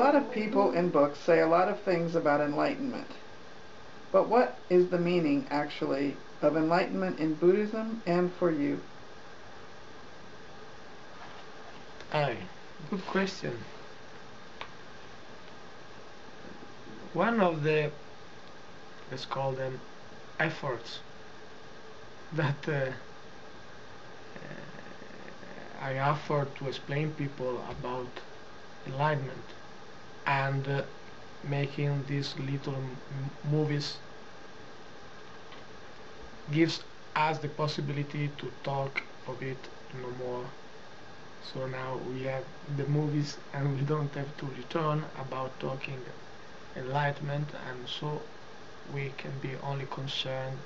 lot of people in books say a lot of things about enlightenment. But what is the meaning, actually, of enlightenment in Buddhism and for you? Aye, good question. One of the, let's call them, efforts that I offer to explain people about enlightenment and making these little movies gives us the possibility to talk of it no more. So now we have the movies and we don't have to return about talking enlightenment, and so we can be only concerned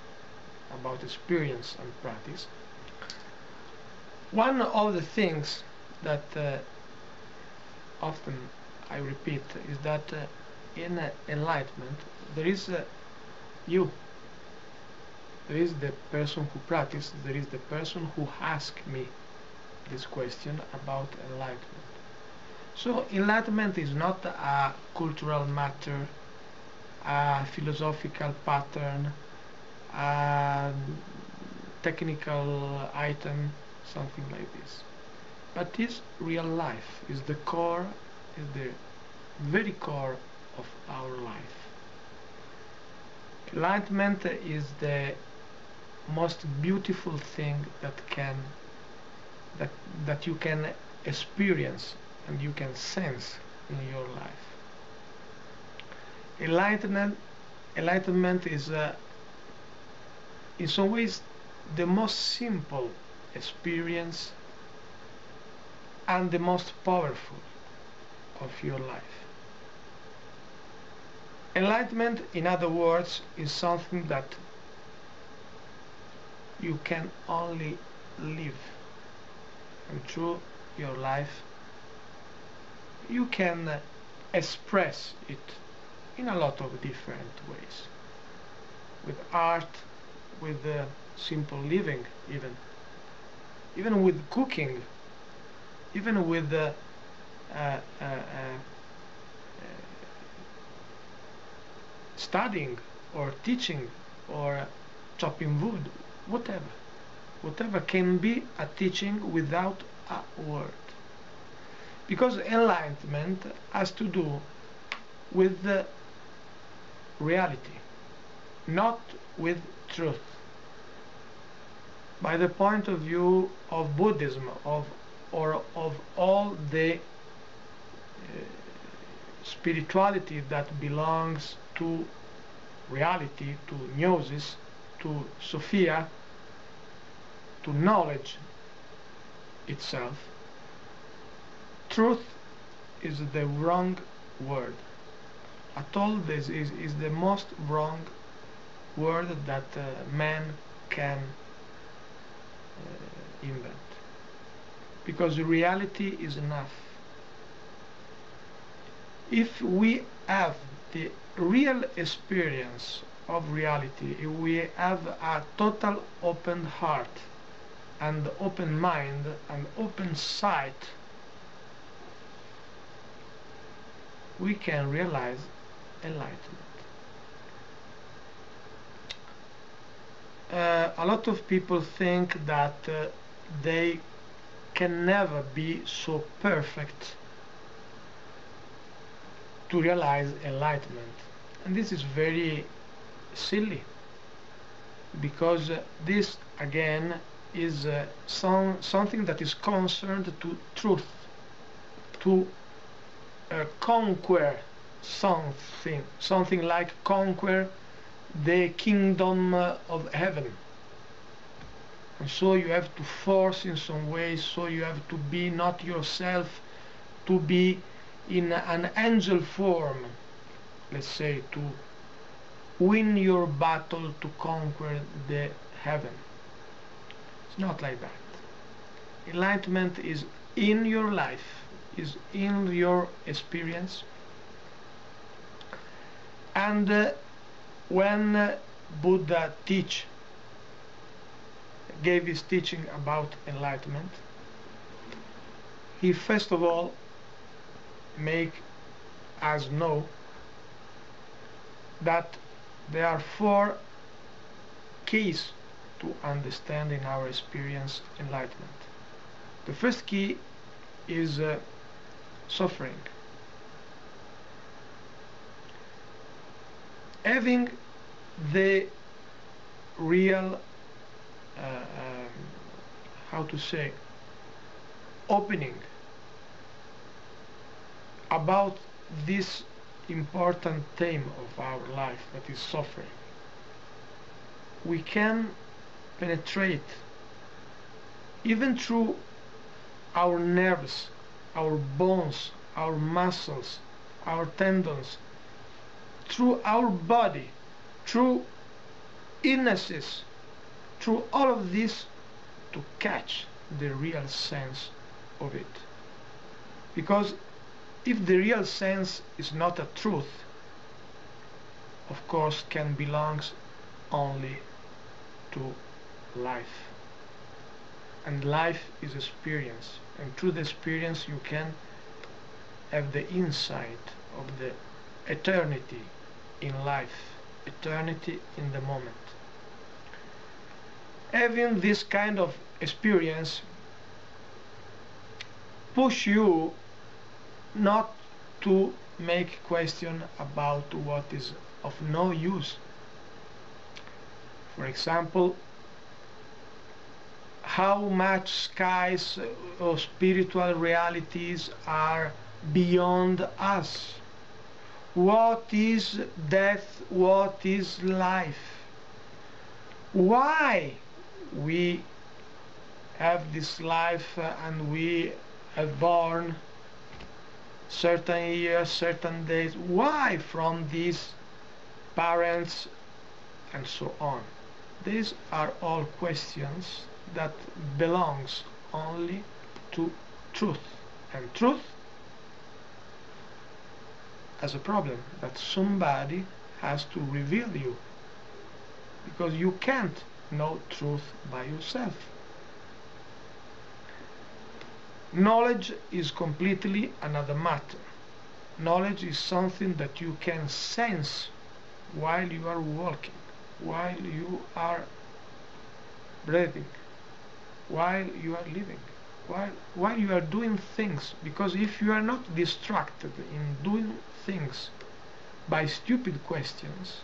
about experience and practice. One of the things that often I repeat is that in enlightenment there is you, there is the person who practices, there is the person who asks me this question about enlightenment. So enlightenment is not a cultural matter, a philosophical pattern, a technical item, something like this. But is real life, is the core, is the very core of our life. Enlightenment is the most beautiful thing that you can experience and you can sense in your life. Enlightenment is in some ways the most simple experience and the most powerful of your life. Enlightenment, in other words, is something that you can only live, and through your life you can express it in a lot of different ways, with art, with simple living, even with cooking, even with studying or teaching or chopping wood, whatever can be a teaching without a word, because enlightenment has to do with the reality, not with truth. By the point of view of Buddhism, of all the spirituality that belongs to reality, to gnosis, to Sophia, to knowledge itself, truth is the wrong word. At all, this is the most wrong word that man can invent, because reality is enough. If we have the real experience of reality, if we have a total open heart and open mind and open sight, we can realize enlightenment. A lot of people think that they can never be so perfect to realize enlightenment, and this is very silly, because this again is something that is concerned to truth, to conquer something like conquer the kingdom of heaven. And so you have to force in some way, so you have to be not yourself, to be in an angel form, let's say, to win your battle to conquer the heaven. It's not like that. Enlightenment is in your life, is in your experience. And when Buddha gave his teaching about enlightenment, he first of all make us know that there are four keys to understanding our experience enlightenment. The first key is suffering. Having the real how to say opening about this important theme of our life, that is suffering, we can penetrate even through our nerves, our bones, our muscles, our tendons, through our body, through illnesses, through all of this, to catch the real sense of it. Because if the real sense is not a truth, of course can belongs only to life. And life is experience, and through the experience you can have the insight of the eternity in life, eternity in the moment. Having this kind of experience push you not to make question about what is of no use. For example, how much skies or spiritual realities are beyond us. What is death? What is life? Why we have this life and we have born certain years, certain days? Why from these parents and so on? These are all questions that belongs only to truth, and truth has a problem that somebody has to reveal you, because you can't know truth by yourself. Knowledge is completely another matter. Knowledge is something that you can sense while you are walking, while you are breathing, while you are living, while you are doing things. Because if you are not distracted in doing things by stupid questions,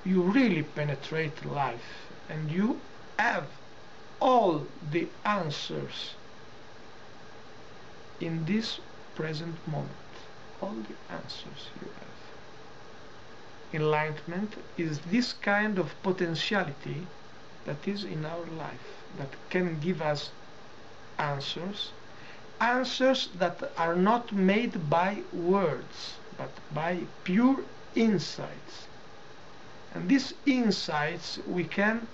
you really penetrate life and you have all the answers in this present moment. All the answers you have. Enlightenment is this kind of potentiality that is in our life, that can give us answers, answers that are not made by words, but by pure insights. And these insights we can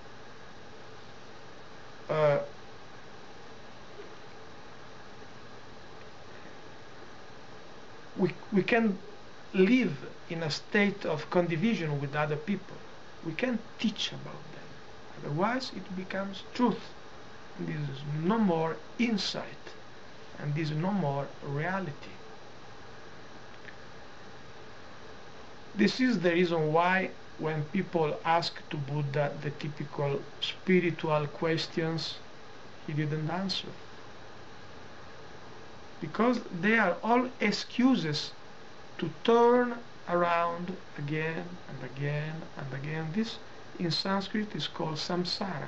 we can live in a state of condivision with other people. We can teach about them. Otherwise it becomes truth. And this is no more insight, and this is no more reality. This is the reason why when people ask to Buddha the typical spiritual questions, he didn't answer. Because they are all excuses to turn around again and again and again. This in Sanskrit is called samsara.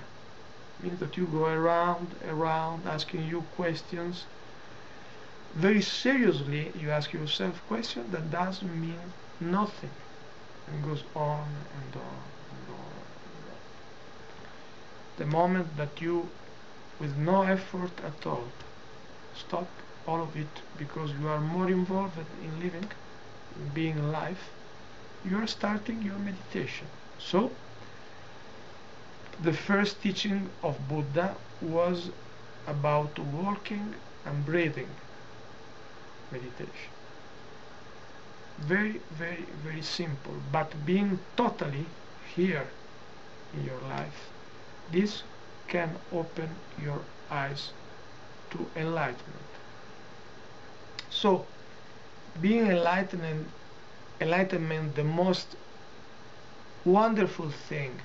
It means that you go around asking you questions. Very seriously you ask yourself questions that doesn't mean nothing, and goes on and on and on and on. The moment that you, with no effort at all, stop all of it because you are more involved in living, in being alive, you are starting your meditation. So the first teaching of Buddha was about walking and breathing meditation. Very, very, very simple, but being totally here in your life, this can open your eyes to enlightenment. So being enlightened enlightenment the most wonderful thing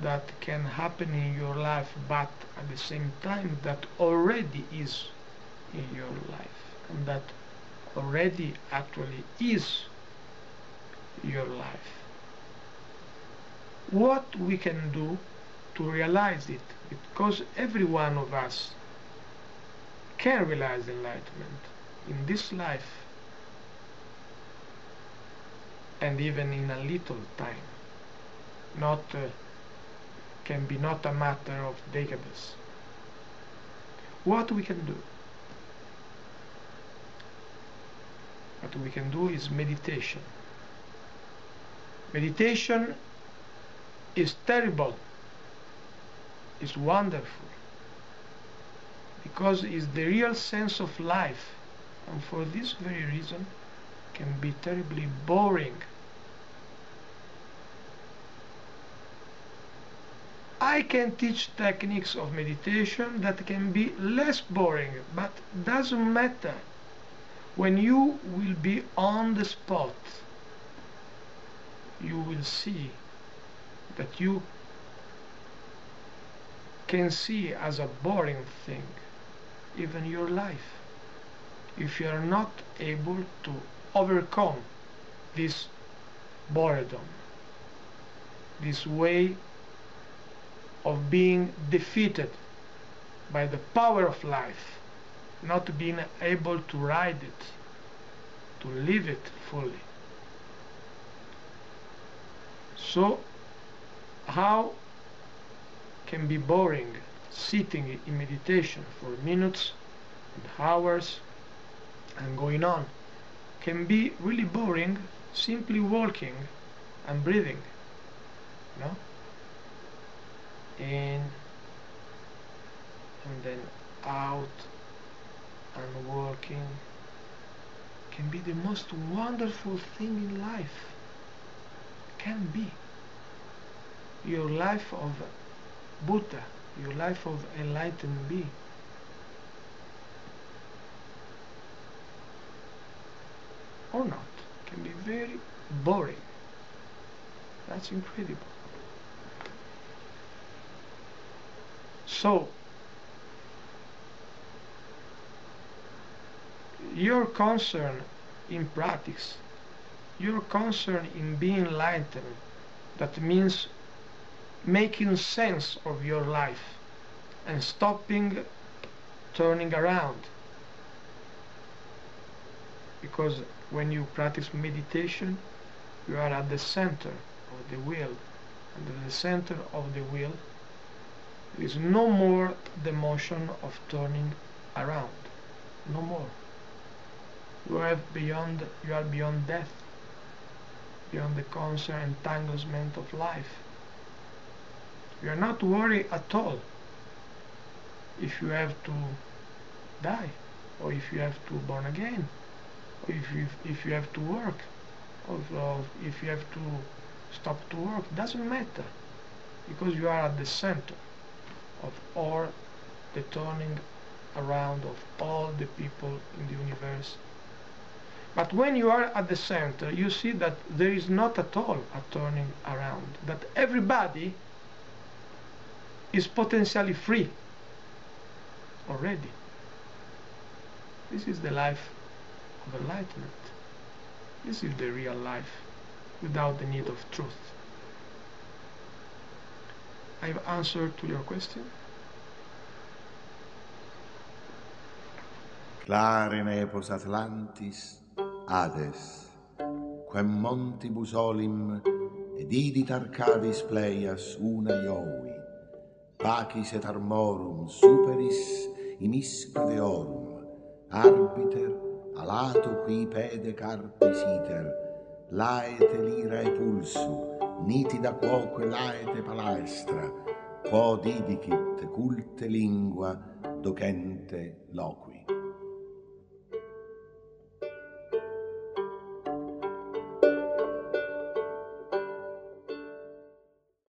that can happen in your life, but at the same time that already is in your life, and that already actually is your life. What we can do to realize it, because every one of us can realize enlightenment in this life and even in a little time, not can be not a matter of decades. What we can do? What we can do is meditation. Meditation is terrible, is wonderful, because it's the real sense of life, and for this very reason can be terribly boring. I can teach techniques of meditation that can be less boring, but doesn't matter. When you will be on the spot, you will see that you can see as a boring thing even your life, if you are not able to overcome this boredom, this way of being defeated by the power of life, not being able to ride it, to live it fully. So how can be boring sitting in meditation for minutes and hours and going on? Can be really boring simply walking and breathing, no? In and then out and walking can be the most wonderful thing in life. Can be your life of Buddha, your life of enlightened being. Or not, can be very boring. That's incredible. So your concern in practice, your concern in being enlightened, that means making sense of your life and stopping turning around. Because when you practice meditation, you are at the center of the wheel, and at the center of the wheel there is no more the motion of turning around, no more. You are beyond death, beyond the constant entanglement of life. You are not worried at all if you have to die, or if you have to born again, or if you have to work, or if you have to stop to work. Doesn't matter, because you are at the center of all the turning around of all the people in the universe. But when you are at the center, you see that there is not at all a turning around, that everybody is potentially free already. This is the life of enlightenment. This is the real life without the need of truth. I've answered to your question. Clare nepos Atlantis, Hades, quem montibus olim, ed idit Arcadis pleias una Iovi, pacis et armorum superis imisque deorum, arbiter, alato qui pede carpis iter, laete lira e pulsu, nitida quoque laete palestra, quod idicit culte lingua docente loqui.